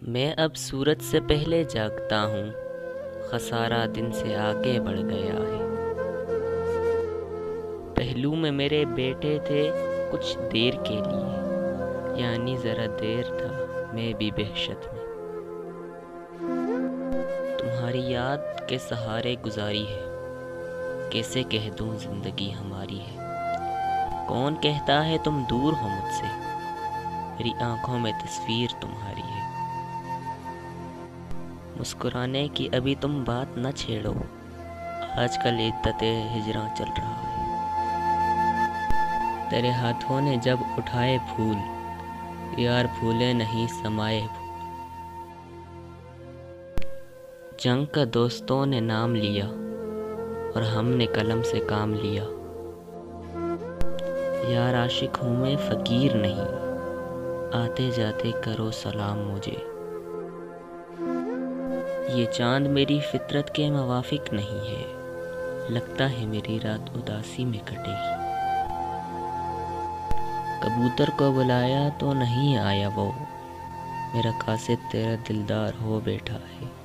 میں اب سورج سے پہلے جاگتا ہوں، خسارہ دن سے آگے بڑھ گیا ہے۔ پہلو میں میرے بیٹے تھے کچھ دیر کے لیے، یعنی ذرا دیر تھا میں بھی وحشت میں۔ تمہاری یاد کے سہارے گزاری ہے، کیسے کہہ دوں زندگی ہماری ہے۔ کون کہتا ہے تم دور ہو مجھ سے، میری آنکھوں میں تصویر تمہاری ہے۔ مسکرانے کی ابھی تم بات نہ چھیڑو، آج کل عدت ہجراں چل رہا ہے۔ تیرے ہاتھوں نے جب اٹھائے پھول، یار پھولے نہیں سمائے پھول۔ جنگ کا دوستوں نے نام لیا اور ہم نے قلم سے کام لیا۔ یار عاشق ہوں میں فقیر نہیں، آتے جاتے کرو سلام مجھے۔ یہ چاند میری فطرت کے موافق نہیں ہے، لگتا ہے میری رات اداسی میں کٹے گی۔ کبوتر کو بلایا تو نہیں آیا وہ، میرا قاصد تیرا دلدار ہو بیٹھا ہے۔